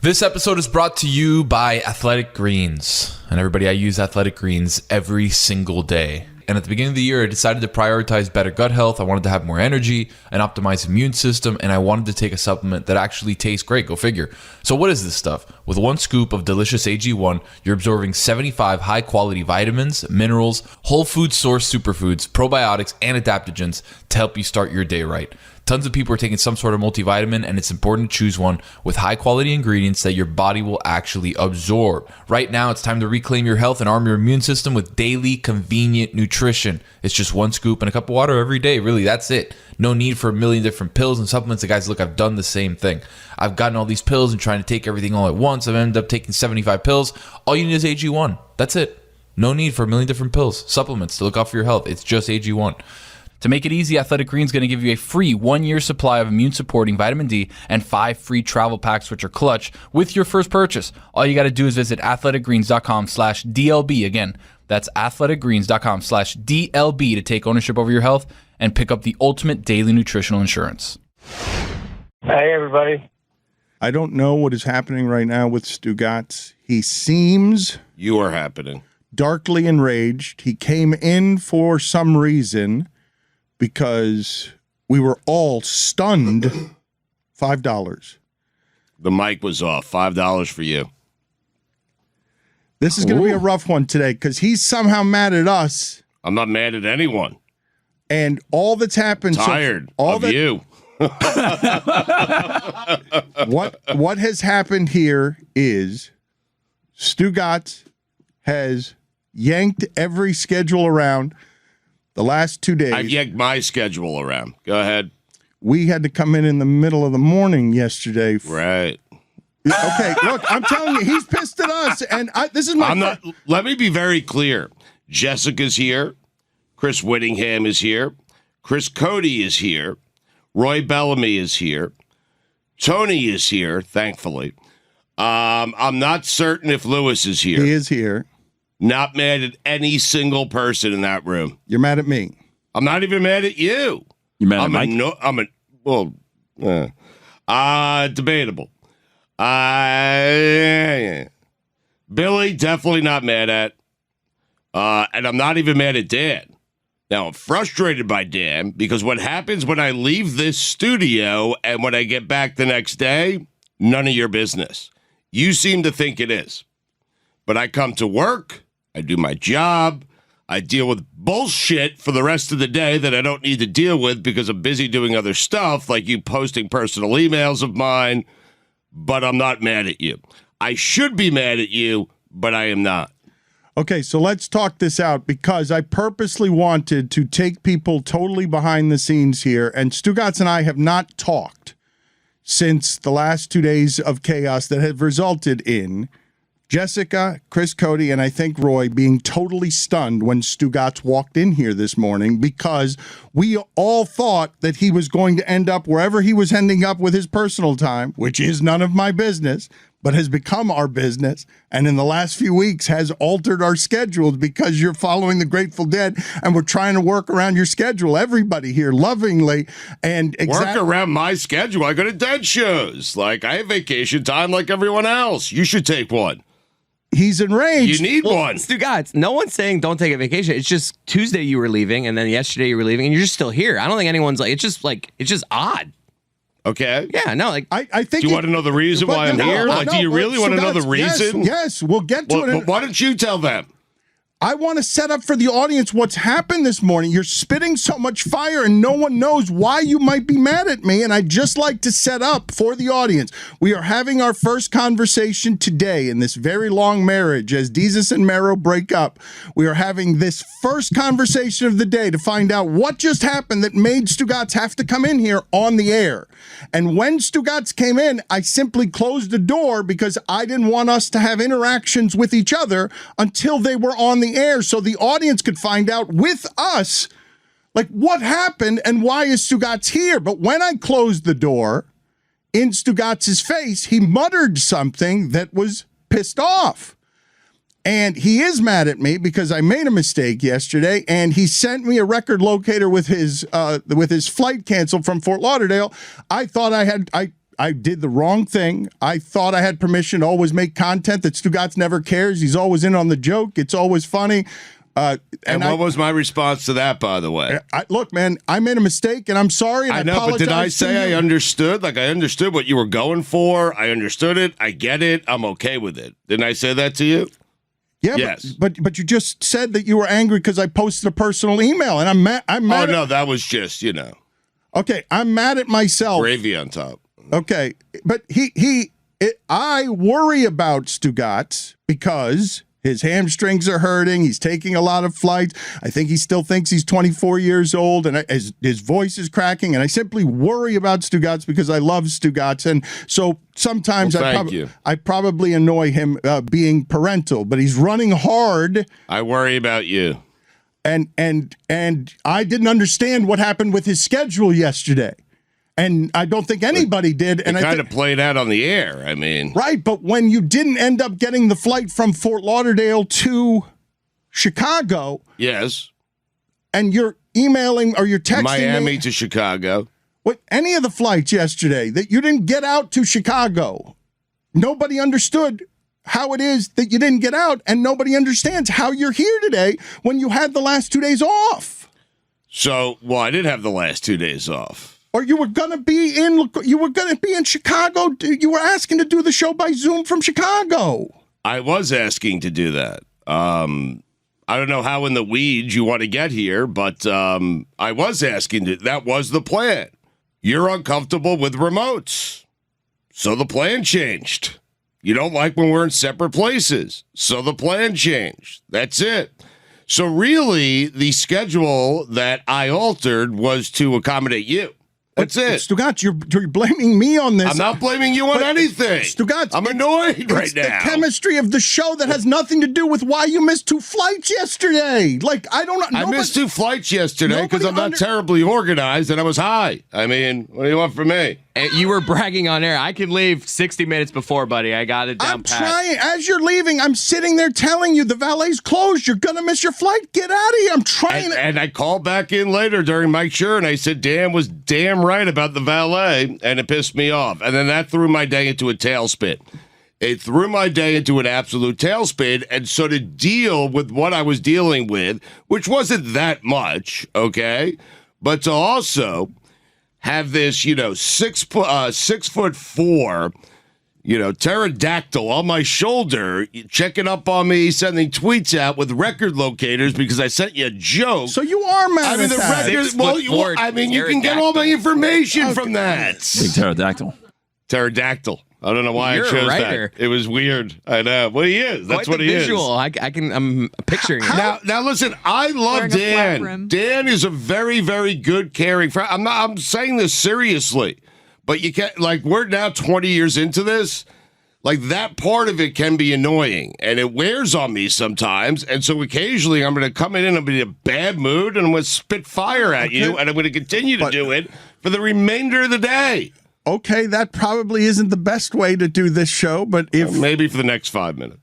This episode is brought to you by Athletic Greens. And everybody, I use Athletic Greens every single day. And at the beginning of the year, I decided to prioritize better gut health. I wanted to have more energy, an optimized immune system, and I wanted to take a supplement that actually tastes great. Go figure. So what is this stuff? With one scoop of delicious AG1, you're absorbing 75 high-quality vitamins, minerals, whole food source superfoods, probiotics, and adaptogens to help you start your day right. Tons of people are taking some sort of multivitamin, and it's important to choose one with high-quality ingredients that your body will actually absorb. Right now, it's time to reclaim your health and arm your immune system with daily, convenient nutrition. It's just one scoop and a cup of water every day. Really, that's it. No need for a million different pills and supplements. And guys, look, I've done the same thing. I've gotten all these pills and trying to take everything all at once. I've ended up taking 75 pills. All you need is AG1. That's it. No need for a million different pills, supplements to look out for your health. It's just AG1. To make it easy, Athletic Greens is going to give you a free 1-year supply of immune-supporting vitamin D and 5 free travel packs, which are clutch, with your first purchase. All you got to do is visit athleticgreens.com/DLB. Again, that's athleticgreens.com/DLB to take ownership over your health and pick up the ultimate daily nutritional insurance. Hey, everybody. I don't know what is happening right now with Stugotz. He seems... You are happening. ...darkly enraged. He came in for some reason... because we were all stunned. $5. The mic was off. $5 for you. This is going to be a rough one today because he's somehow mad at us. I'm not mad at anyone. And all that's happened... Tired of you. What has happened here is Stugotz has yanked every schedule around. The last 2 days. I've yanked my schedule around. Go ahead. We had to come in the middle of the morning yesterday. Right. Okay, look, I'm telling you, he's pissed at us, and this is my... Let me be very clear. Jessica's here. Chris Whittingham is here. Chris Cote is here. Roy Bellamy is here. Tony is here, thankfully. I'm not certain if Lewis is here. He is here. Not mad at any single person in that room. You're mad at me. I'm not even mad at you. You're mad at Mike? Debatable. Billy, definitely not mad at. And I'm not even mad at Dan. Now, I'm frustrated by Dan because what happens when I leave this studio and when I get back the next day, none of your business. You seem to think it is. But I come to work. I do my job. I deal with bullshit for the rest of the day that I don't need to deal with because I'm busy doing other stuff, like you posting personal emails of mine, but I'm not mad at you. I should be mad at you, but I am not. Okay, so let's talk this out because I purposely wanted to take people totally behind the scenes here, and Stugotz and I have not talked since the last 2 days of chaos that have resulted in Jessica, Chris Cote, and I think Roy being totally stunned when Stugotz walked in here this morning because we all thought that he was going to end up wherever he was ending up with his personal time, which is none of my business, but has become our business, and in the last few weeks has altered our schedules because you're following the Grateful Dead, and we're trying to work around your schedule, everybody here, lovingly. And work around my schedule? I go to Dead shows. Like, I have vacation time like everyone else. You should take one. He's enraged. You need one. Stugotz, no one's saying don't take a vacation. It's just Tuesday you were leaving, and then yesterday you were leaving, and you're just still here. I don't think anyone's it's just odd. Okay. Yeah, no, I think. Do you want to know the reason why I'm here? Do you really want to know the reason? Yes, we'll get to it. But why don't you tell them? I want to set up for the audience what's happened this morning. You're spitting so much fire and no one knows why you might be mad at me. And I'd just like to set up for the audience. We are having our first conversation today in this very long marriage as Desus and Mero break up. We are having this first conversation of the day to find out what just happened that made Stugotz have to come in here on the air. And when Stugotz came in, I simply closed the door because I didn't want us to have interactions with each other until they were on the air so the audience could find out with us, like, what happened and why is Stugotz here. But when I closed the door in Stugotz's face, he muttered something that was pissed off. And he is mad at me because I made a mistake yesterday, and he sent me a record locator with his flight canceled from Fort Lauderdale. I thought I did the wrong thing. I thought I had permission to always make content that Stugotz never cares. He's always in on the joke. It's always funny. And what was my response to that, by the way? Look, man, I made a mistake, and I'm sorry. And I know, but did I say I understood? Like, I understood what you were going for. I understood it. I get it. I'm okay with it. Didn't I say that to you? Yeah, yes. But you just said that you were angry because I posted a personal email, and I'm mad. Oh, no, that was just, Okay, I'm mad at myself. Gravy on top. Okay, but I worry about Stugotz because his hamstrings are hurting. He's taking a lot of flights. I think he still thinks he's 24 years old, and his voice is cracking. And I simply worry about Stugotz because I love Stugotz. And so sometimes I probably annoy him being parental, but he's running hard. I worry about you. And I didn't understand what happened with his schedule yesterday. And I don't think anybody did. And it kind of played out on the air. I mean, right. But when you didn't end up getting the flight from Fort Lauderdale to Chicago. Yes. And you're emailing or you're texting Miami to Chicago. What, any of the flights yesterday that you didn't get out to Chicago. Nobody understood how it is that you didn't get out. And nobody understands how you're here today when you had the last 2 days off. So, I did have the last 2 days off. Or you were gonna be in Chicago. You were asking to do the show by Zoom from Chicago. I was asking to do that. I don't know how in the weeds you want to get here, but I was asking to. That was the plan. You're uncomfortable with remotes, so the plan changed. You don't like when we're in separate places, so the plan changed. That's it. So really, the schedule that I altered was to accommodate you. That's it. Stugotz, you're blaming me on this. I'm not blaming you on anything. Stugotz, I'm annoyed right now. It's the chemistry of the show that has nothing to do with why you missed 2 flights yesterday. Like, I don't know. I missed 2 flights yesterday because I'm not terribly organized and I was high. I mean, what do you want from me? You were bragging on air. I can leave 60 minutes before, buddy. I got it down pat. I'm trying. As you're leaving, I'm sitting there telling you the valet's closed. You're going to miss your flight. Get out of here. I'm trying. And I called back in later during Mike's show, and I said Dan was damn right about the valet, and it pissed me off. And then that threw my day into a tailspin. It threw my day into an absolute tailspin. And so to deal with what I was dealing with, which wasn't that much, okay, but to also have this, 6'4", pterodactyl on my shoulder, checking up on me, sending tweets out with record locators because I sent you a joke. So you are mad at that. Records, you can get all my information from that. Big pterodactyl. Pterodactyl. I don't know why I chose that. It was weird. I know. Well, he is. That's what he visual. is. I'm picturing it. Now listen, I love Dan. Dan is a very, very good, caring friend. I'm saying this seriously. But you can't, we're now 20 years into this. That part of it can be annoying, and it wears on me sometimes. And so occasionally I'm going to come in and I'm going to be in a bad mood, and I'm going to spit fire at you, and I'm going to continue to do it for the remainder of the day. Okay, that probably isn't the best way to do this show, but if... maybe for the next 5 minutes.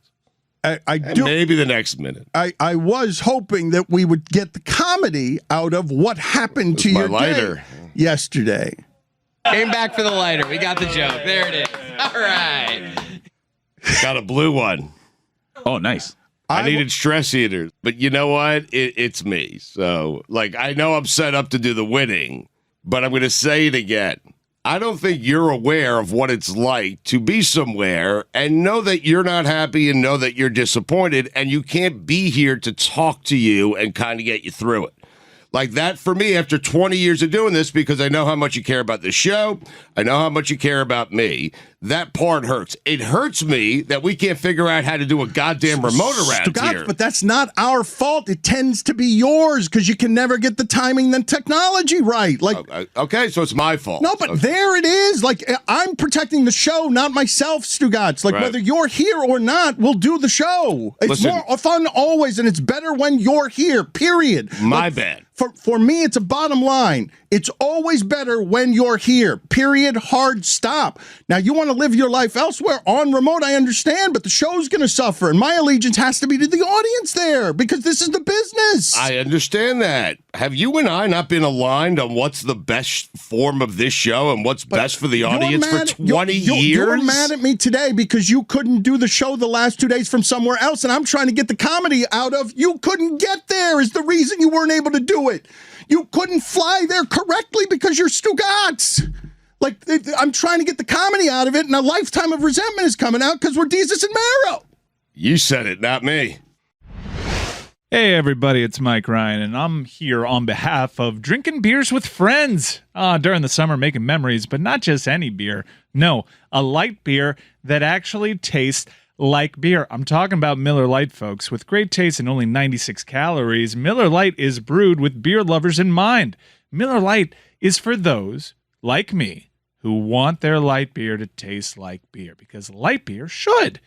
Maybe the next minute. I was hoping that we would get the comedy out of what happened to your day yesterday. Came back for the lighter. We got the joke. There it is. All right. Got a blue one. Oh, nice. I needed stress eaters. But you know what? It's me. So, I know I'm set up to do the winning, but I'm going to say it again. I don't think you're aware of what it's like to be somewhere and know that you're not happy and know that you're disappointed, and you can't be here to talk to you and kind of get you through it. That for me, after 20 years of doing this, because I know how much you care about the show, I know how much you care about me, that part hurts. It hurts me that we can't figure out how to do a goddamn remote around here. But that's not our fault. It tends to be yours because you can never get the timing and technology right. Okay, so it's my fault. No, but there it is. I'm protecting the show, not myself, Stugotz. Whether you're here or not, we'll do the show. It's more fun always, and it's better when you're here, period. My bad. For me, it's a bottom line. It's always better when you're here. Period. Hard stop. Now, you want to live your life elsewhere on remote, I understand, but the show's going to suffer, and my allegiance has to be to the audience there because this is the business. I understand that. Have you and I not been aligned on what's the best form of this show and what's best for the audience for 20 years? You're mad at me today because you couldn't do the show the last 2 days from somewhere else, and I'm trying to get the comedy out of you couldn't get there is the reason you weren't able to do it. You couldn't fly there correctly because you're Stugotz. Like, I'm trying to get the comedy out of it, and a lifetime of resentment is coming out because we're Jesus and Marrow. You said it, not me. Hey everybody, it's Mike Ryan, and I'm here on behalf of Drinking Beers with Friends. During the summer, making memories, but not just any beer. No, a light beer that actually tastes like beer. I'm talking about Miller Lite, folks. With great taste and only 96 calories, Miller Lite is brewed with beer lovers in mind. Miller Lite is for those, like me, who want their light beer to taste like beer, because light beer should.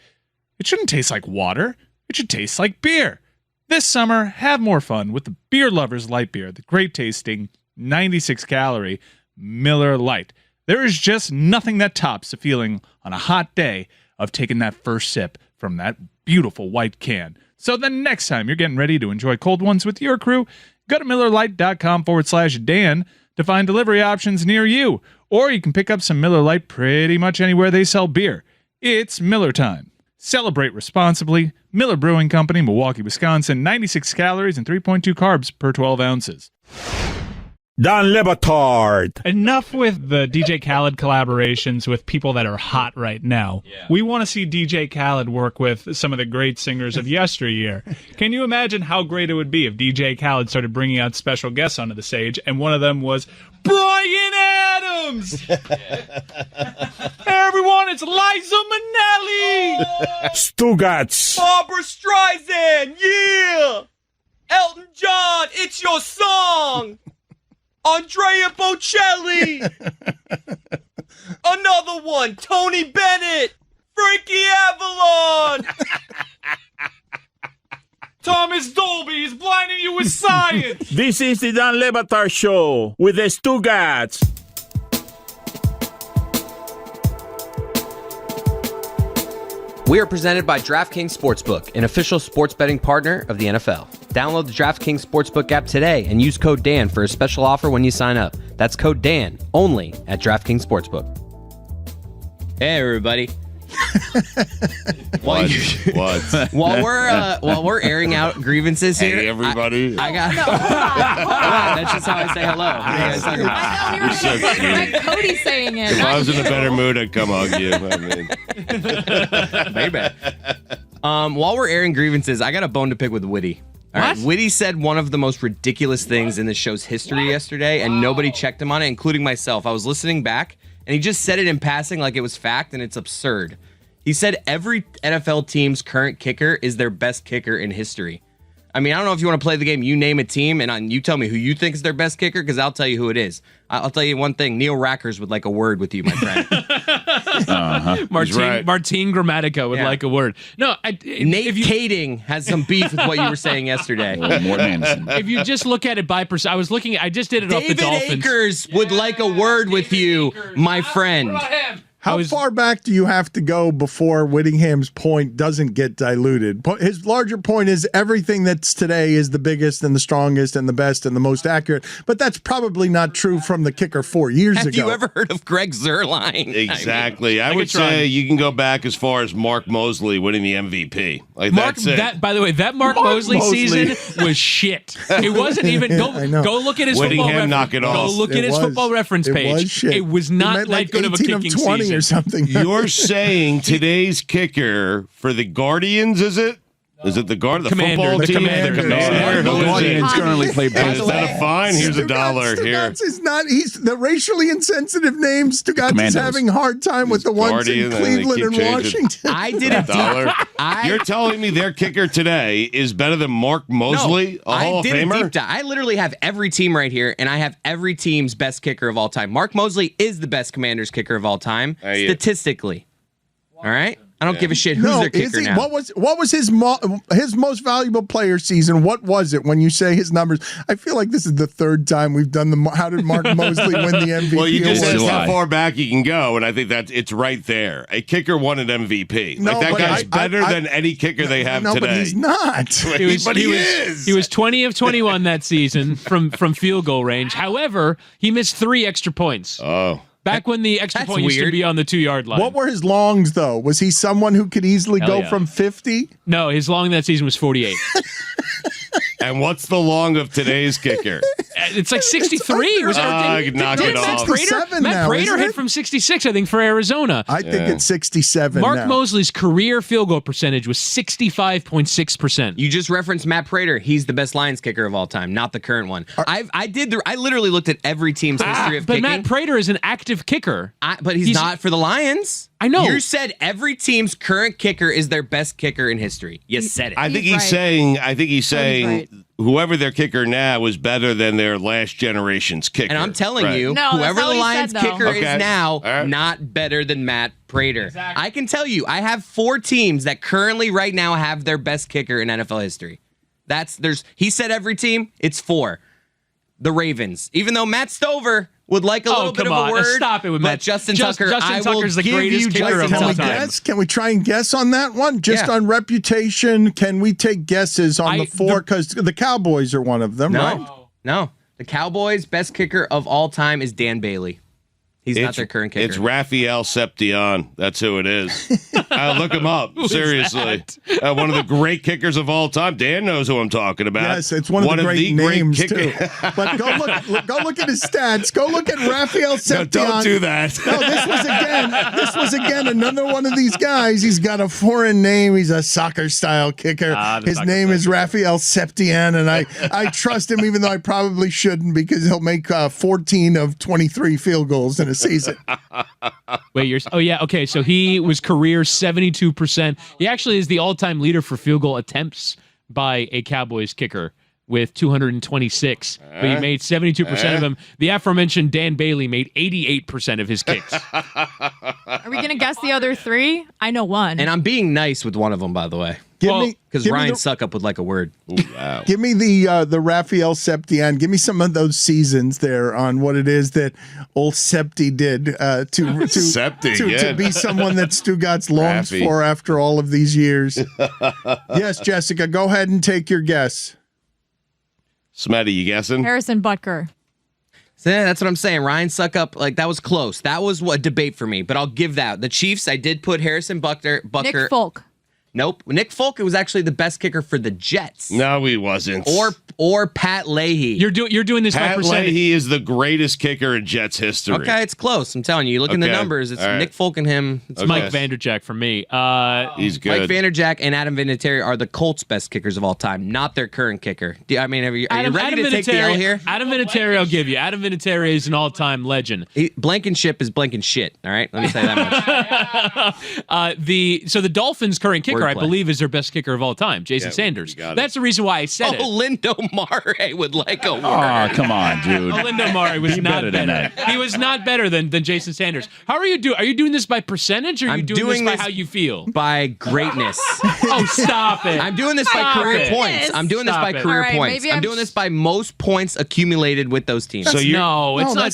It shouldn't taste like water. It should taste like beer. This summer, have more fun with the Beer Lovers Light Beer, the great tasting 96 calorie Miller Lite. There is just nothing that tops the feeling on a hot day of taking that first sip from that beautiful white can. So the next time you're getting ready to enjoy cold ones with your crew, go to MillerLite.com/Dan to find delivery options near you. Or you can pick up some Miller Lite pretty much anywhere they sell beer. It's Miller time. Celebrate responsibly. Miller Brewing Company, Milwaukee, Wisconsin. 96 calories and 3.2 carbs per 12 ounces. Dan Le Batard. Enough with the DJ Khaled collaborations with people that are hot right now. Yeah. We want to see DJ Khaled work with some of the great singers of yesteryear. Can you imagine how great it would be if DJ Khaled started bringing out special guests onto the stage, and one of them was Bryan Adams? Hey everyone, it's Liza Minnelli! Stugotz. Barbara Streisand, yeah! Elton John, it's your song! Andrea Bocelli! Another one, Tony Bennett! Frankie Avalon! Thomas Dolby is blinding you with science! This is the Dan Le Batard Show with the Stugotz. We are presented by DraftKings Sportsbook, an official sports betting partner of the NFL. Download the DraftKings Sportsbook app today and use code Dan for a special offer when you sign up. That's code Dan, only at DraftKings Sportsbook. Hey, everybody. What? While we're airing out grievances here, hey, everybody. I got. That's just how I say hello. What are you guys talking about? I thought we were supposed to expect Cody saying it. If I was in a better mood, I'd come hug you. I mean. Baby. While we're airing grievances, I got a bone to pick with Witty. All right, Witty said one of the most ridiculous things in the show's history yesterday, and nobody checked him on it, including myself. I was listening back, and he just said it in passing like it was fact, and it's absurd. He said every NFL team's current kicker is their best kicker in history. I mean, I don't know if you want to play the game, you name a team, and you tell me who you think is their best kicker, because I'll tell you who it is. I'll tell you one thing. Neil Rackers would like a word with you, my friend. Martin Grammatica would like a word. No, Nate Kading has some beef with what you were saying yesterday. Morton Anderson. If you just look at it by percent, I just did it off the Dolphins. David Akers would like a word with you, my friend. How far back do you have to go before Whittingham's point doesn't get diluted? His larger point is everything that's today is the biggest and the strongest and the best and the most accurate, but that's probably not true from the kicker 4 years ago. Have you ever heard of Greg Zuerlein? Exactly. I would say you can go back as far as Mark Mosley winning the MVP. Like that's it. By the way, that Mark Mosley season was shit. It wasn't even. Go look at his football reference. Knock it off. Go look at his football reference page. It was not like good of a kicking season. Or something. You're saying today's kicker for the Guardians, is it? Is it the football team? The Commanders. The Guardians currently play baseball. Is that a fine? Here's $1 here. Stugotz is not. He's the racially insensitive name. Stugotz is having a hard time with the ones in Cleveland and Washington. I did a dollar. You're telling me their kicker today is better than Mark Mosley, a Hall of Famer? I literally have every team right here, and I have every team's best kicker of all time. Mark Mosley is the best Commanders kicker of all time, statistically. All right? I don't give a shit who's their kicker now. What was his most valuable player season? What was it when you say his numbers? I feel like this is the third time we've done the how did Mark Mosley win the MVP? Well, you just award? said how far back you can go, and I think that it's right there. A kicker won an MVP. No, like that but guy's better than any kicker they have today. But he's not. He is. He was 20 of 21 that season from field goal range. However, he missed 3 extra points. Oh. Back when the extra point used to be on the 2-yard line. What were his longs, though? Was he someone who could easily go from 50? No, his long that season was 48. And what's the long of today's kicker? It's like 63. Knock it off. Matt Prater hit from 66, I think, for Arizona. I think it's 67 Mark now. Mosley's career field goal percentage was 65.6%. You just referenced Matt Prater. He's the best Lions kicker of all time, not the current one. I literally looked at every team's history of kicking. But Matt Prater is an active kicker. But he's not for the Lions. I know. You said every team's current kicker is their best kicker in history. You said it. I think he's saying whoever their kicker now is better than their last generation's kicker. And I'm telling you, whoever the Lions kicker is now, not better than Matt Prater. Exactly. I can tell you, I have 4 teams that currently right now have their best kicker in NFL history. He said every team, it's 4. The Ravens. Even though Matt Stover would like a little bit of a word. Stop it with Matt. Justin Tucker, Justin Tucker's the greatest kicker of all time. Can we try and guess on that one? Just on reputation, can we take guesses on the 4? Because the Cowboys are one of them, right? No. The Cowboys' best kicker of all time is Dan Bailey. He's not their current kicker. It's Raphael Seption. That's who it is. Look him up. Seriously. One of the great kickers of all time. Dan knows who I'm talking about. Yes, it's one of the great names, too. But go look at his stats. Go look at Raphael Seption. No, don't do that. No, this was again another one of these guys. He's got a foreign name. He's a soccer-style kicker. His name is Raphael Seption, and I trust him even though I probably shouldn't because he'll make 14 of 23 field goals in a season. Wait, okay, so he was career 72%. He actually is the all-time leader for field goal attempts by a Cowboys kicker with 226. But he made 72% of them. The aforementioned Dan Bailey made 88% of his kicks. Are we going to guess the other 3? I know one. And I'm being nice with one of them, by the way. Because Ryan Suckup would like a word. Ooh, wow. Give me the Raphael Seption. Give me some of those seasons there on what it is that old Septi did to be someone that Stugotz longs for after all of these years. Yes, Jessica, go ahead and take your guess. Smetty, you guessing? Harrison Butker. So yeah, that's what I'm saying. Ryan Suckup, that was close. That was a debate for me, but I'll give that. The Chiefs, I did put Harrison Butker. Nick Folk. Nope. Nick Folk was actually the best kicker for the Jets. No, he wasn't. Or Pat Leahy. You're doing this by percentage. Pat Leahy is the greatest kicker in Jets history. Okay, it's close. I'm telling you. You look in the numbers. It's Nick Folk and him. It's Mike Vanderjagt for me. He's good. Mike Vanderjagt and Adam Vinatieri are the Colts' best kickers of all time, not their current kicker. Are you ready to take the L here? Adam Vinatieri, I'll give you. Adam Vinatieri is an all-time legend. Blankenship is blanking shit. All right, let me tell you that much. So the Dolphins' current kicker, I believe, is their best kicker of all time, Jason Sanders. That's the reason why I said it. Lindo Mare would like a word. Oh, come on, dude. Lindo Mare was not better. Than that. He was not better than Jason Sanders. How are you doing? Are you doing this by percentage, or are you doing this by how you feel? By greatness. Oh, stop it. I'm doing this by career points. I'm doing this by career points. I'm doing this by most points accumulated with those teams. That's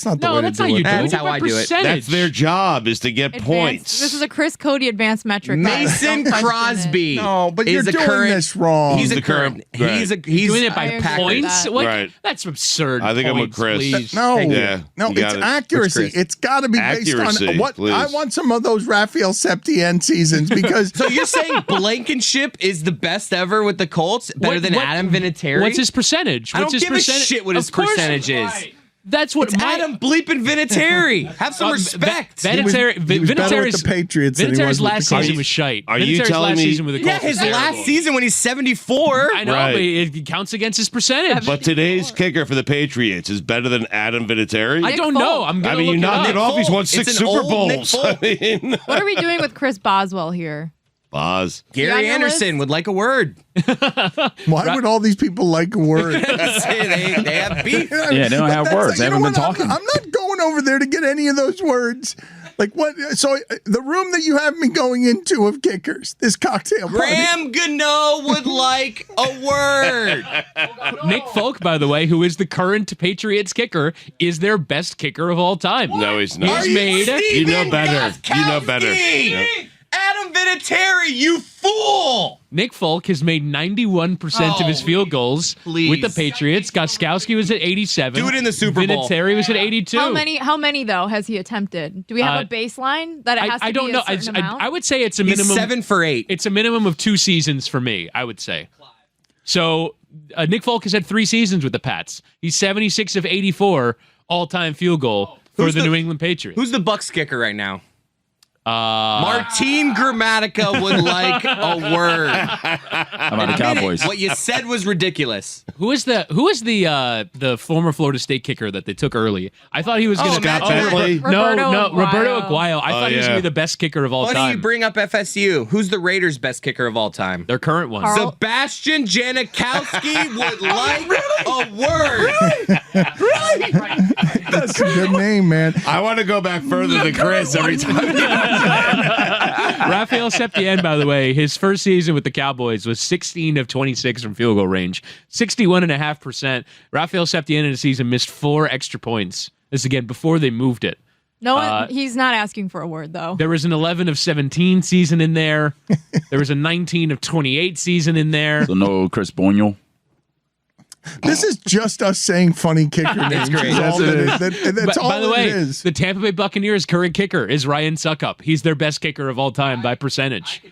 not the way to do it. That's how I do it. That's their job, is to get points. This is a Chris Cote advanced metric. Mason Crosby. No, but you're doing this wrong. He's the current. He's doing it by points. What? Right. That's absurd. I think I'm with Chris. Please. No, it's accuracy. It's got to be based on what I want. Some of those Raphael Seption seasons because. So you're saying Blankenship is the best ever with the Colts, better than Adam Vinatieri? What's his percentage? I don't give a shit what his percentage is. That's what Adam bleeping Vinatieri. Have some respect. Vinatieri's the Patriots. Vinatieri's last season was shite. Are you telling me? Yeah, his last season when he's 74. I know, but it counts against his percentage. But today's kicker for the Patriots is better than Adam Vinatieri. I don't know. I'm gonna you knocked it off. He's won 6 Super Bowls. What are we doing with Chris Boswell here? Gary Anderson would like a word. Why would all these people like a word? they have beef. Yeah, they don't have words. They haven't been talking. I'm not going over there to get any of those words. Like what? So the room that you have me going into of kickers, this cocktail party. Graham Gano would like a word. Nick Folk, by the way, who is the current Patriots kicker, is their best kicker of all time. No, he's not. He's made. You know better. You know better. Yeah. Adam Vinatieri, you fool! Nick Folk has made 91% of his field goals with the Patriots. Goskowski was at 87. Do it in the Super Bowl. Vinatieri was at 82. How many though has he attempted? Do we have a baseline that it has to I don't be know. a certain amount? I would say it's a minimum. He's 7 for 8. It's a minimum of 2 seasons for me, I would say. So Nick Folk has had 3 seasons with the Pats. He's 76 of 84 all-time field goal for the New England Patriots. Who's the Bucks kicker right now? Martin Gramatica would like a word. How about the Cowboys? What you said was ridiculous. Who is the former Florida State kicker that they took early? I thought he was going to Scott Bentley. Roberto Aguayo. I thought he was going to be the best kicker of all Why do time. you bring up FSU? Who's the Raiders' best kicker of all time? Their current one. Sebastian Janikowski would like a word. Really? That's a good name, man. I want to go back further than Chris every time. Raphael Septien, by the way, his first season with the Cowboys was 16 of 26 from field goal range, 61.5%. Raphael Septien in a season missed 4 extra points. This again before they moved it. No, he's not asking for a word though. There was an 11 of 17 season in there. There was a 19 of 28 season in there. So no Chris Boynell. This is just us saying funny kicker names. great. That's all By the way, it is. the Tampa Bay Buccaneers' current kicker is Ryan Suckup. He's their best kicker of all time by percentage.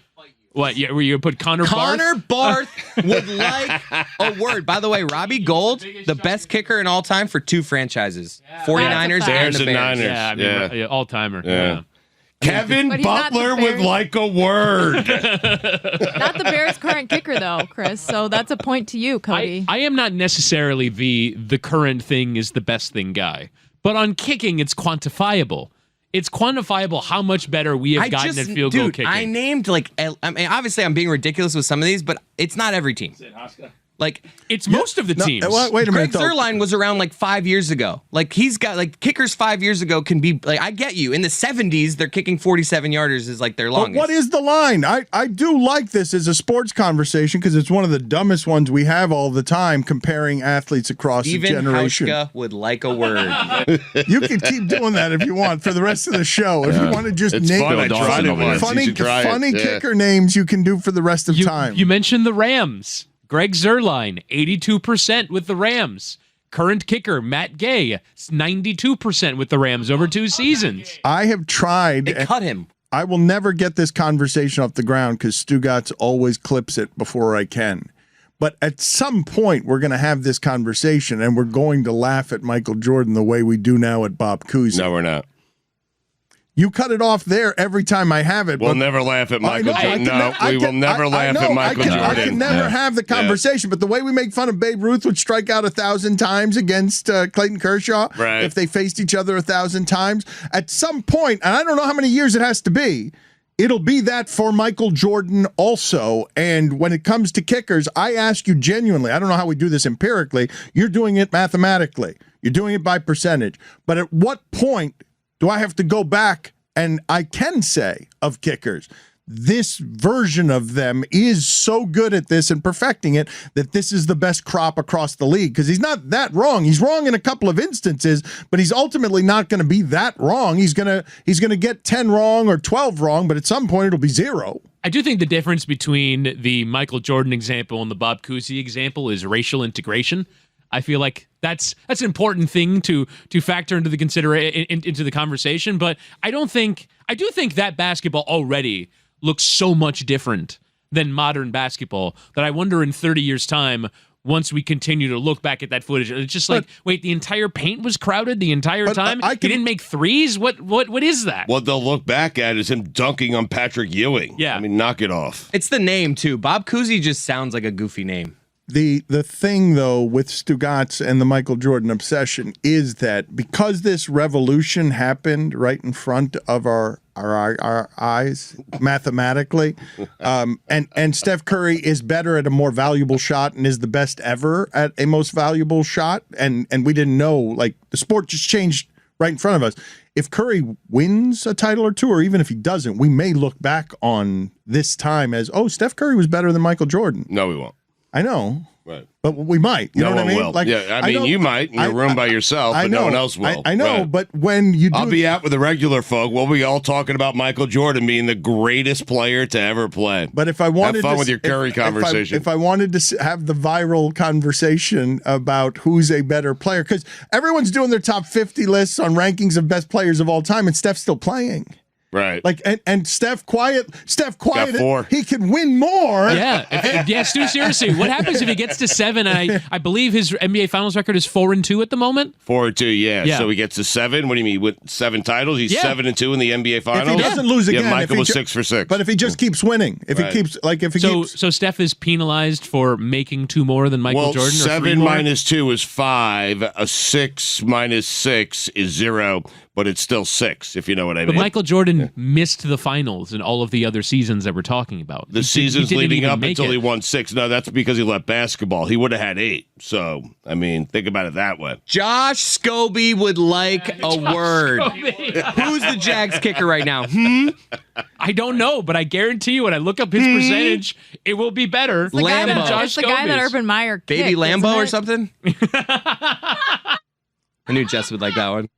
What? Were you put Connor Barth would like a word. By the way, Robbie Gold, the best kicker in all time for 2 franchises: 49ers and Bears the and Bears. Niners. Yeah, I mean, all timer. Yeah. Kevin But he's not the Butler would Bears. like a word. Not the Bears' current kicker though, Chris. So that's a point to you, Cody. I am not necessarily the current thing is the best thing guy, but on kicking, it's quantifiable. It's quantifiable how much better we have gotten at field goal kicking. I named I mean, obviously I'm being ridiculous with some of these, but it's not every team. Like it's most of the teams. Wait a Greg minute. though. Zuerlein was around like 5 years ago. Like he's got kickers 5 years ago can be like, I get you. In the 70s, they're kicking 47-yarders is like their longest. But what is the line? I do like this as a sports conversation because it's one of the dumbest ones we have all the time comparing athletes across a Even generation. Hauschka would like a word. You can keep doing that if you want for the rest of the show. If you want to just It's name fun. I tried it once. You funny should try it. Yeah. kicker names you can do for the rest of time. You mentioned the Rams. Greg Zuerlein, 82% with the Rams. Current kicker, Matt Gay, 92% with the Rams over 2 seasons. I have tried. They cut him. I will never get this conversation off the ground because Stugotz always clips it before I can. But at some point, we're going to have this conversation, and we're going to laugh at Michael Jordan the way we do now at Bob Cousy. No, we're not. You cut it off there every time I have it. We'll never laugh at Michael Jordan. No, we will never laugh at Michael Jordan. I can never have the conversation, but the way we make fun of Babe Ruth would strike out 1,000 times against Clayton Kershaw if they faced each other 1,000 times. At some point, and I don't know how many years it has to be, it'll be that for Michael Jordan also. And when it comes to kickers, I ask you genuinely, I don't know how we do this empirically. You're doing it mathematically. You're doing it by percentage. But at what point do I have to go back and I can say of kickers, this version of them is so good at this and perfecting it that this is the best crop across the league? Because he's not that wrong. He's wrong in a couple of instances, but he's ultimately not going to be that wrong. He's gonna get 10 wrong or 12 wrong, but at some point it'll be 0. I do think the difference between the Michael Jordan example and the Bob Cousy example is racial integration. I feel like that's an important thing to factor into the conversation, but I do think that basketball already looks so much different than modern basketball that I wonder in 30 years' time, once we continue to look back at that footage, it's just like, wait, the entire paint was crowded the entire time? He didn't make threes? What is that? What they'll look back at is him dunking on Patrick Ewing. Yeah. I mean, knock it off. It's the name, too. Bob Cousy just sounds like a goofy name. The thing, though, with Stugotz and the Michael Jordan obsession is that because this revolution happened right in front of our eyes mathematically, and Steph Curry is better at a more valuable shot and is the best ever at a most valuable shot, and we didn't know, like, the sport just changed right in front of us. If Curry wins a title or two, or even if he doesn't, we may look back on this time as, Steph Curry was better than Michael Jordan. No, we won't. I know. Right. But we might. You know what I mean? Will. Like, yeah, I mean, you might in your room by yourself, but no one else will. I know, Right. but when you do... I'll be out with the regular folk. We'll be all talking about Michael Jordan being the greatest player to ever play. But if I wanted have fun with your Curry conversation. If I wanted to have the viral conversation about who's a better player, because everyone's doing their top 50 lists on rankings of best players of all time, and Steph's still playing. Right. Like and Steph quiet, Got 4. he can win more. Yeah. Stu, seriously, what happens if he gets to 7? I believe his NBA Finals record is 4-2 at the moment. 4-2, Yeah. So he gets to 7. What do you mean? With 7 titles, he's 7-2 in the NBA Finals. If he doesn't lose again, Michael was 6 for 6. But if he just keeps winning, if he keeps so Steph is penalized for making 2 more than Michael Jordan. Or 7 more? minus 2 is 5. A 6 minus 6 is 0. But it's still 6, if you know what I mean. But Michael Jordan missed the finals in all of the other seasons that we're talking about. The seasons leading up until he it. won 6. No, that's because he left basketball. He would have had 8. So, I mean, think about it that way. Josh Scobie would like a word. Who's the Jags kicker right now? I don't know, but I guarantee you when I look up his percentage, it will be better It's the guy than that, Josh it's the guy that Scobie's. Urban Meyer kicked, Baby Lambo or isn't it? something? I knew Jess would like that one.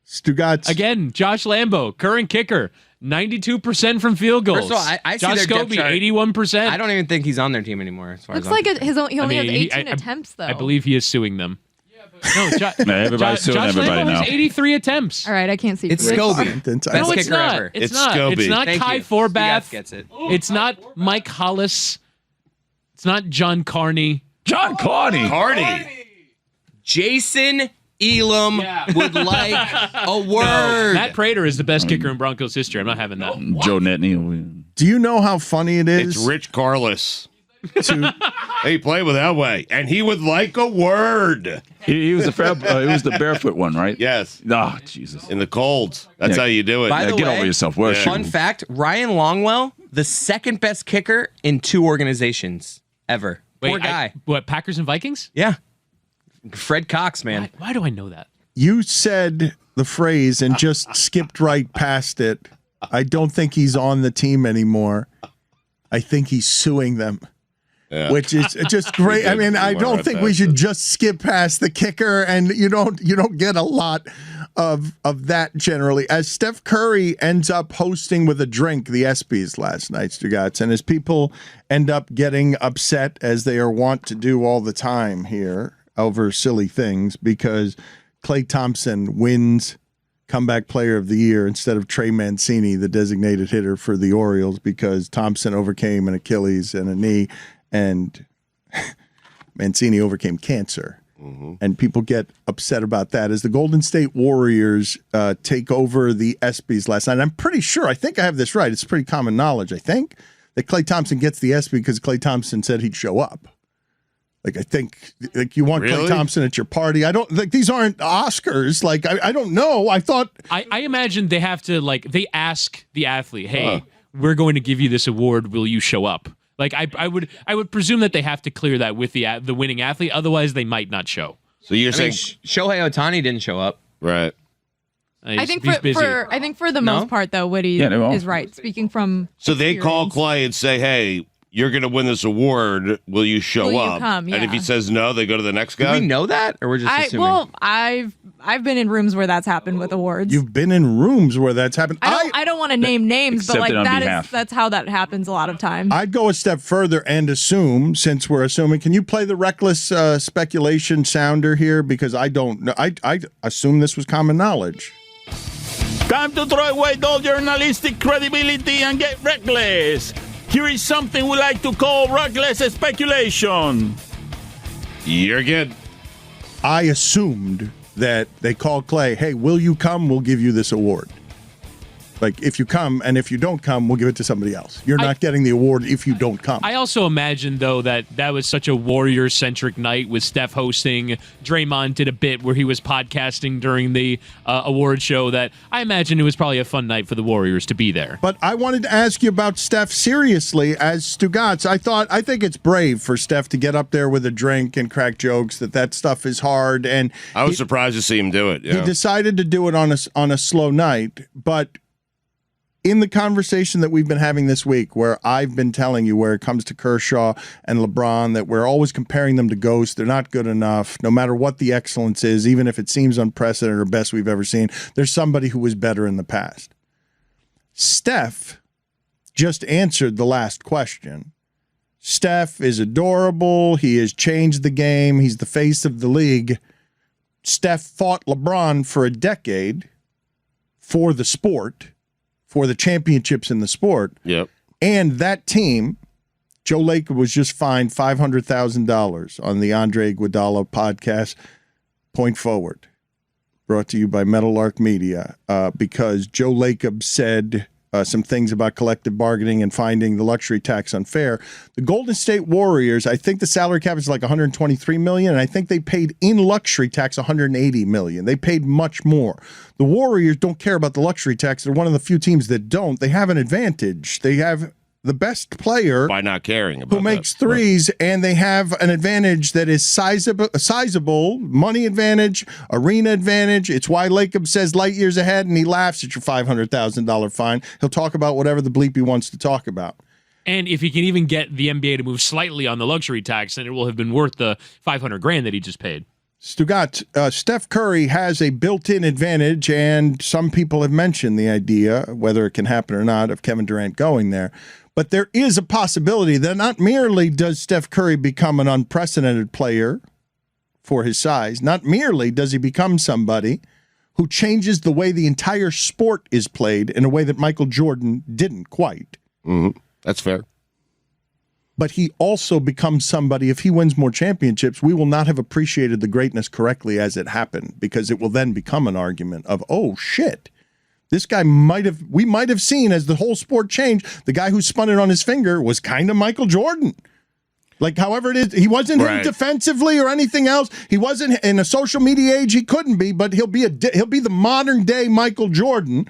Stugotz. Again, Josh Lambo, current kicker, 92% from field goals. First of all, I see Josh their depth Scobie, chart. 81%. I don't even think he's on their team anymore. As far Looks as like he only has 18 I- attempts, though. I believe he is suing them. No, everybody's suing Josh everybody Lambo now. has 83 attempts. All right, I can't see. It's Chris. Scobie. Best No, it's kicker not. ever. It's It's not. Scobie. It's not Thank Kai you. Forbath. Stugotz gets it. It's not Mike Hollis. It's not John Carney. John Carney. Jason Elam would like a word. Matt Prater is the best kicker in Broncos history. I'm not having that. Joe Netney. Do you know how funny it is? It's Rich Carlos. He played with Elway, and he would like a word. He was the barefoot one, right? Yes. Oh, Jesus. In the colds. That's how you do it. By the Get way, over yourself. Where's fun fact, Ryan Longwell, the second best kicker in 2 organizations ever. Poor guy. What, Packers and Vikings? Yeah. Fred Cox, man. Why do I know that? You said the phrase and just skipped right past it. I don't think he's on the team anymore. I think he's suing them. Yeah. Which is just great. I mean, I don't think we should just skip past the kicker, and you don't get a lot of that generally. As Steph Curry ends up hosting with a drink the ESPYs last night, Stugotz, and as people end up getting upset as they are wont to do all the time here over silly things because Klay Thompson wins comeback player of the year instead of Trey Mancini, the designated hitter for the Orioles, because Thompson overcame an Achilles and a knee, and Mancini overcame cancer. Mm-hmm. And people get upset about that as the Golden State Warriors take over the ESPYs last night. And I'm pretty sure, I think I have this right, it's pretty common knowledge, I think, that Klay Thompson gets the ESPY because Klay Thompson said he'd show up. Like, I think, like, you want Really? Klay Thompson at your party. I don't, like, these aren't Oscars. Like, I don't know. I thought. I imagine they have to, like, they ask the athlete, hey, we're going to give you this award. Will you show up? Like, I would presume that they have to clear that with the winning athlete. Otherwise, they might not show. So you're saying Shohei Ohtani didn't show up. right? I think he's busy. for the most part, though, Witty is right. Speaking from So they call experience. Clay and say, "Hey, you're going to win this award. Will you show Will you up?" come? And if he Yeah. says no, they go to the next Do guy. we know that, or we're just assuming? I've been in rooms where that's happened with awards. You've been in rooms where that's happened. I don't want to name names, but like Accepted on that behalf. is that's how that happens a lot of times. I'd go a step further and assume, since we're assuming, can you play the reckless speculation sounder here? Because I don't know. I assume this was common knowledge. Time to throw away all journalistic credibility and get reckless. Here is something we like to call reckless speculation. You're good. I assumed that they called Clay, hey, will you come? We'll give you this award. Like, if you come, and if you don't come, we'll give it to somebody else. You're not getting the award if you don't come. I also imagine, though, that was such a Warriors-centric night with Steph hosting. Draymond did a bit where he was podcasting during the award show that I imagine it was probably a fun night for the Warriors to be there. But I wanted to ask you about Steph seriously as Stugotz. I think it's brave for Steph to get up there with a drink and crack jokes, that stuff is hard. And I was surprised to see him do it. Yeah. He decided to do it on a slow night, but in the conversation that we've been having this week, where I've been telling you where it comes to Kershaw and LeBron, that we're always comparing them to ghosts. They're not good enough, no matter what the excellence is, even if it seems unprecedented or best we've ever seen. There's somebody who was better in the past. Steph just answered the last question. Steph is adorable. He has changed the game. He's the face of the league. Steph fought LeBron for a decade for the sport, for the championships in the sport. Yep. And that team, Joe Lacob was just fined $500,000 on the Andre Iguodala podcast. Point Forward, brought to you by Meadowlark Media, because Joe Lacob said some things about collective bargaining and finding the luxury tax unfair. The Golden State Warriors, I think the salary cap is like $123 million, and I think they paid in luxury tax $180 million. They paid much more. The Warriors don't care about the luxury tax. They're one of the few teams that don't. They have an advantage. They have the best player by not caring about who makes threes, and they have an advantage that is sizable money advantage, arena advantage. It's why Lacob says light years ahead, and he laughs at your $500,000 fine. He'll talk about whatever the bleep he wants to talk about. And if he can even get the NBA to move slightly on the luxury tax, then it will have been worth the $500,000 that he just paid. Stugotz, Steph Curry has a built-in advantage, and some people have mentioned the idea, whether it can happen or not, of Kevin Durant going there. But there is a possibility that not merely does Steph Curry become an unprecedented player for his size, not merely does he become somebody who changes the way the entire sport is played in a way that Michael Jordan didn't quite. Mm-hmm. That's fair. But he also becomes somebody, if he wins more championships, we will not have appreciated the greatness correctly as it happened, because it will then become an argument of, oh, shit. This guy we might have seen as the whole sport changed, the guy who spun it on his finger was kind of Michael Jordan. Like, however it is, he wasn't him defensively or anything else. He wasn't in a social media age. He couldn't be, but he'll be the modern day Michael Jordan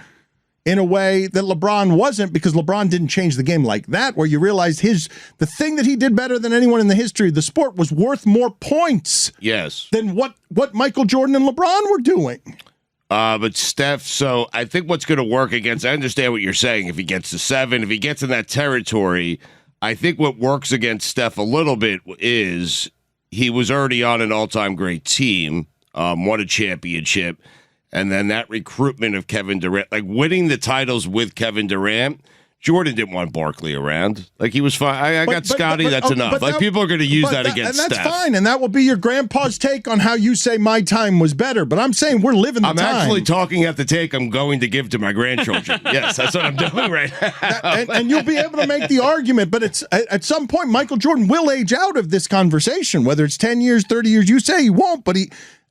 in a way that LeBron wasn't, because LeBron didn't change the game like that, where you realize the thing that he did better than anyone in the history of the sport was worth more points than what Michael Jordan and LeBron were doing. But Steph, so I think what's going to work against, I understand what you're saying, if he gets to 7, if he gets in that territory, I think what works against Steph a little bit is he was already on an all-time great team, won a championship, and then that recruitment of Kevin Durant, like winning the titles with Kevin Durant, Jordan didn't want Barkley around. Like, he was fine. I got Scotty, that's enough. Like, people are going to use that against Steph. And that's fine, and that will be your grandpa's take on how you say my time was better. But I'm saying we're living the time. I'm actually talking at the take I'm going to give to my grandchildren. Yes, that's what I'm doing right now. And you'll be able to make the argument, but it's at some point, Michael Jordan will age out of this conversation, whether it's 10 years, 30 years. You say he won't, but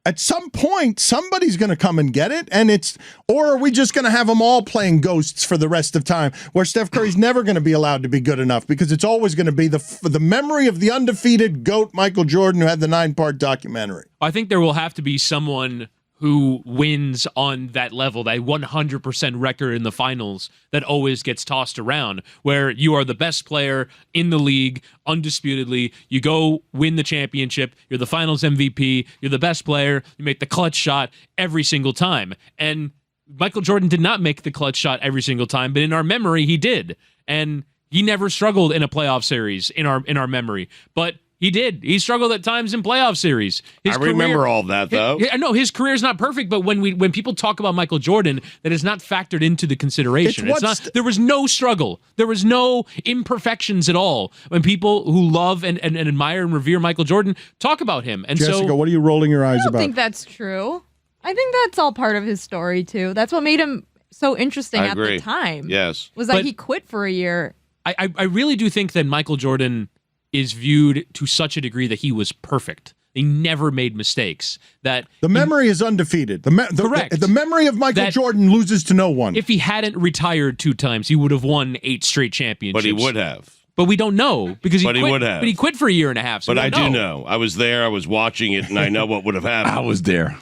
at some point, somebody's going to come and get it, or are we just going to have them all playing ghosts for the rest of time, where Steph Curry's never going to be allowed to be good enough, because it's always going to be the memory of the undefeated GOAT Michael Jordan, who had the 9-part documentary. I think there will have to be someone who wins on that level, that 100% record in the finals that always gets tossed around, where you are the best player in the league, undisputedly. You go win the championship. You're the finals MVP. You're the best player. You make the clutch shot every single time. And Michael Jordan did not make the clutch shot every single time, but in our memory, he did. And he never struggled in a playoff series in our memory. But he did. He struggled at times in playoff series. I remember all that, though. I know his career is not perfect, but when people talk about Michael Jordan, that is not factored into the consideration. There was no struggle. There was no imperfections at all when people who love and admire and revere Michael Jordan talk about him. And Jessica, what are you rolling your eyes about? I don't think that's true. I think that's all part of his story, too. That's what made him so interesting at the time. Yes. Was that he quit for a year. I really do think that Michael Jordan is viewed to such a degree that he was perfect. They never made mistakes. That the memory is undefeated. Correct. The memory of Michael Jordan loses to no one. If he hadn't retired 2 times, he would have won 8 straight championships. But he would have. But we don't know because he would have. But he quit for a year and a half. So but I do know. I was there. I was watching it, and I know what would have happened. I was there.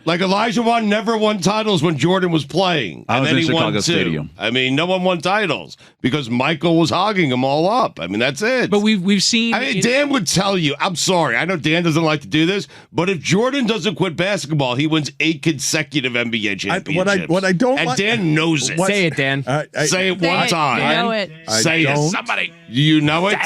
Like Elijah never won titles when Jordan was playing. I was and then in he won Chicago 2. Stadium. I mean, no one won titles because Michael was hogging them all up. I mean, that's it. But we've seen. I mean, Dan would tell you. I'm sorry. I know Dan doesn't like to do this, but if Jordan doesn't quit basketball, he wins 8 consecutive NBA championships. What I don't and like, Dan knows it. Say it, Dan. Say it one time. You know it. Say it. Somebody. You know it.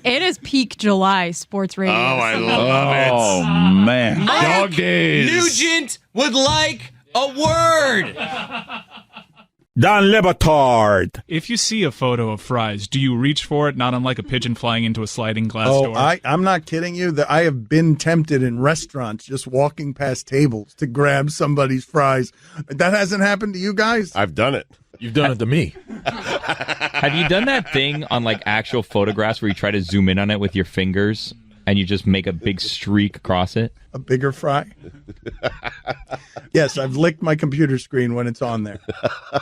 It is peak July sports radio. Oh, I love it. Oh, man. Dog days. Nugent would like a word. Dan Le Batard. If you see a photo of fries, do you reach for it, not unlike a pigeon flying into a sliding glass door? I'm not kidding you. I have been tempted in restaurants just walking past tables to grab somebody's fries. That hasn't happened to you guys? I've done it. You've done it to me. Have you done that thing on like actual photographs where you try to zoom in on it with your fingers and you just make a big streak across it? A bigger fry? Yes, I've licked my computer screen when it's on there.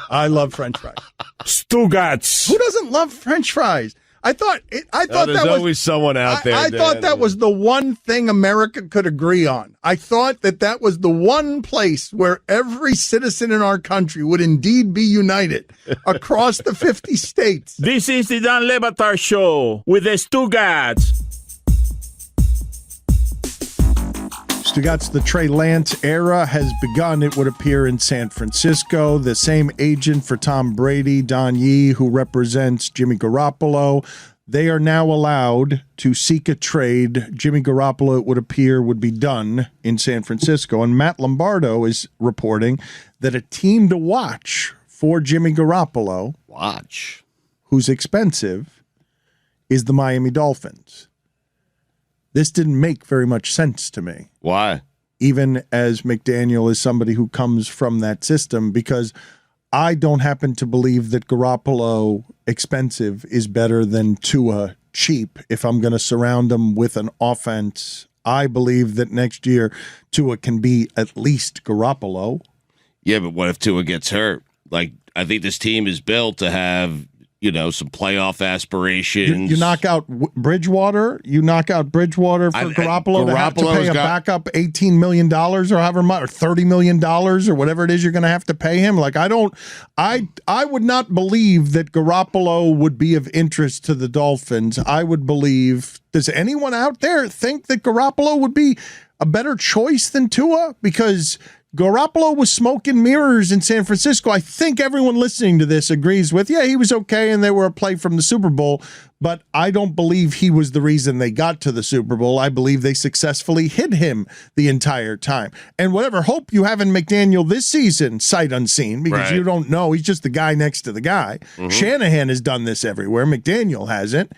I love French fries. Stugotz. Who doesn't love French fries? I thought there's that was always someone out there. I thought that was the one thing America could agree on. I thought that was the one place where every citizen in our country would indeed be united across the 50 states. This is the Dan Le Batard Show with the Stugotz. Stugotz, the Trey Lance era has begun, it would appear, in San Francisco. The same agent for Tom Brady, Don Yee, who represents Jimmy Garoppolo, they are now allowed to seek a trade. Jimmy Garoppolo, it would appear, would be done in San Francisco. And Matt Lombardo is reporting that a team to watch for Jimmy Garoppolo, who's expensive, is the Miami Dolphins. This didn't make very much sense to me. Why? Even as McDaniel is somebody who comes from that system, because I don't happen to believe that Garoppolo expensive is better than Tua cheap. If I'm going to surround him with an offense, I believe that next year Tua can be at least Garoppolo. Yeah, but what if Tua gets hurt? Like, I think this team is built to have, some playoff aspirations. You knock out Bridgewater. You knock out Bridgewater for Garoppolo to have to pay a backup $18 million or however much, or $30 million or whatever it is you're going to have to pay him. Like, I would not believe that Garoppolo would be of interest to the Dolphins. I would believe, does anyone out there think that Garoppolo would be a better choice than Tua? Because Garoppolo was smoke and mirrors in San Francisco. I think everyone listening to this agrees with, he was okay and they were a play from the Super Bowl, but I don't believe he was the reason they got to the Super Bowl. I believe they successfully hid him the entire time. And whatever hope you have in McDaniel this season, sight unseen, because you don't know. He's just the guy next to the guy. Mm-hmm. Shanahan has done this everywhere. McDaniel hasn't.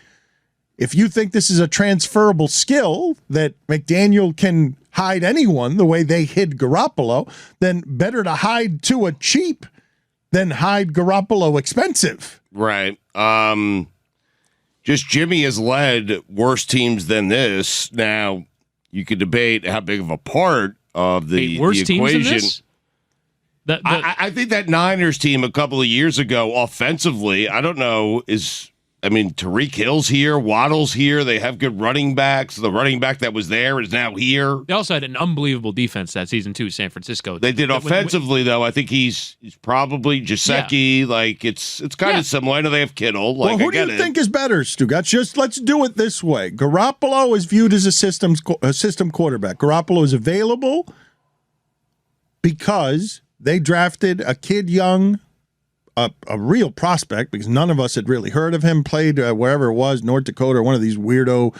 If you think this is a transferable skill that McDaniel can hide anyone the way they hid Garoppolo, then better to hide Tua cheap than hide Garoppolo expensive. Right. Just Jimmy has led worse teams than this. Now, you could debate how big of a part of the equation. Teams than this? I think that Niners team a couple of years ago, offensively, I don't know, Tariq Hill's here, Waddle's here. They have good running backs. The running back that was there is now here. They also had an unbelievable defense that season too, San Francisco. They did offensively, though. I think he's probably Gesicki. Yeah. Like, it's kind of similar. I know they have Kittle. Like, who do you think is better, Stugotz? Just let's do it this way. Garoppolo is viewed as a system quarterback. Garoppolo is available because they drafted a kid young, a real prospect, because none of us had really heard of him, played wherever it was, North Dakota or one of these weirdo,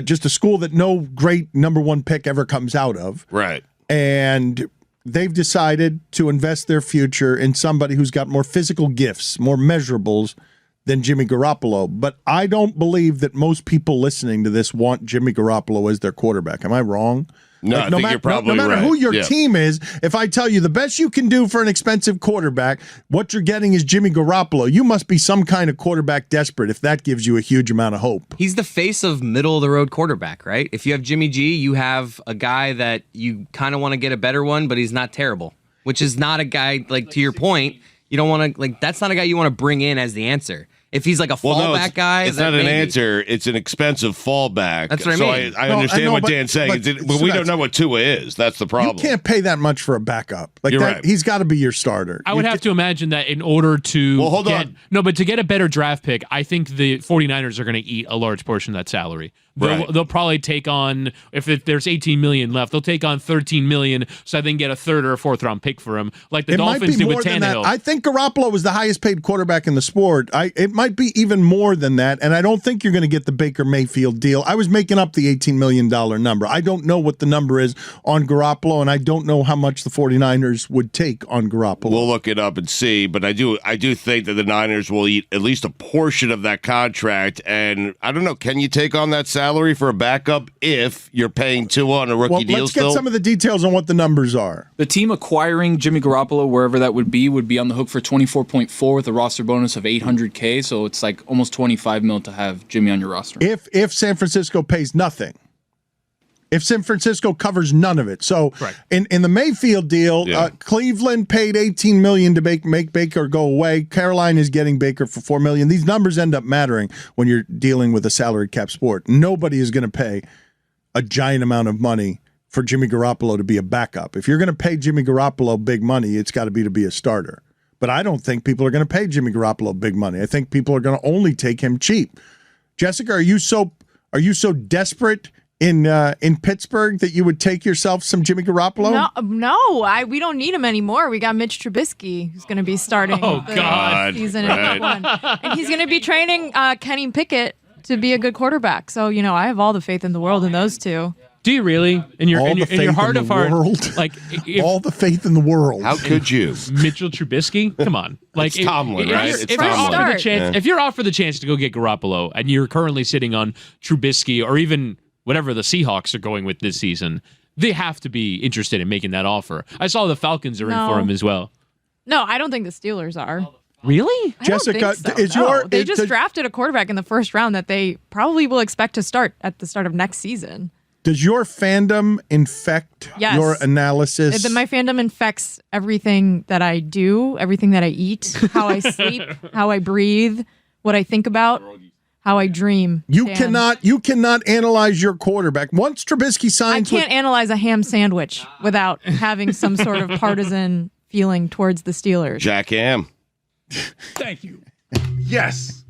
just a school that no great number one pick ever comes out of. Right. And they've decided to invest their future in somebody who's got more physical gifts, more measurables than Jimmy Garoppolo. But I don't believe that most people listening to this want Jimmy Garoppolo as their quarterback. Am I wrong? No, I think you're probably no matter right. who your Yeah. team is, if I tell you the best you can do for an expensive quarterback, what you're getting is Jimmy Garoppolo. You must be some kind of quarterback desperate if that gives you a huge amount of hope. He's the face of middle-of-the-road quarterback, right? If you have Jimmy G, you have a guy that you kind of want to get a better one, but he's not terrible, which is not a guy, like, to your point, you don't want to, like, that's not a guy you want to bring in as the answer. If he's like a fallback guy, it's not an answer. It's an expensive fallback. That's what I mean. So I understand what Dan's saying, but we don't know what Tua is. That's the problem. You can't pay that much for a backup. Like You're that, right. He's got to be your starter. I would have to imagine that in order to hold on. No, but to get a better draft pick, I think the 49ers are going to eat a large portion of that salary. They'll probably take on, if there's 18 million left, they'll take on 13 million so they can get a third or a fourth round pick for him, like the Dolphins did with Tannehill. I think Garoppolo was the highest paid quarterback in the sport. It might be even more than that, and I don't think you're going to get the Baker Mayfield deal. I was making up the $18 million number. I don't know what the number is on Garoppolo, and I don't know how much the 49ers would take on Garoppolo. We'll look it up and see, but I do think that the Niners will eat at least a portion of that contract, and I don't know, can you take on that salary for a backup if you're paying Tua on a rookie deal let's still? get some of the details on what the numbers are. The team acquiring Jimmy Garoppolo, wherever that would be on the hook for 24.4 with a roster bonus of $800K. So it's like almost 25 mil to have Jimmy on your roster. If San Francisco pays nothing. If San Francisco covers none of it. So in the Mayfield deal, Cleveland paid $18 million to make Baker go away. Carolina is getting Baker for $4 million. These numbers end up mattering when you're dealing with a salary cap sport. Nobody is going to pay a giant amount of money for Jimmy Garoppolo to be a backup. If you're going to pay Jimmy Garoppolo big money, it's got to be a starter. But I don't think people are going to pay Jimmy Garoppolo big money. I think people are going to only take him cheap. Jessica, are you so desperate in Pittsburgh that you would take yourself some Jimmy Garoppolo? No, we don't need him anymore. We got Mitch Trubisky, who's going to be starting the season in week 1. And he's going to be training Kenny Pickett to be a good quarterback. So, I have all the faith in the world in those two. Do you really? In your heart of hearts, like all the faith in the world. How could you, Mitchell Trubisky? Come on, like it's Tomlin, right? If you're offered the chance to go get Garoppolo, and you're currently sitting on Trubisky or even whatever the Seahawks are going with this season, they have to be interested in making that offer. I saw the Falcons are in for him as well. No, I don't think the Steelers are. Really? Jessica, they just drafted a quarterback in the first round that they probably will expect to start at the start of next season. Does your fandom infect your analysis? My fandom infects everything that I do, everything that I eat, how I sleep, how I breathe, what I think about, how I dream. You cannot analyze your quarterback. Once Trubisky signs, I can't analyze a ham sandwich without having some sort of partisan feeling towards the Steelers. Jack Ham. Thank you. Yes.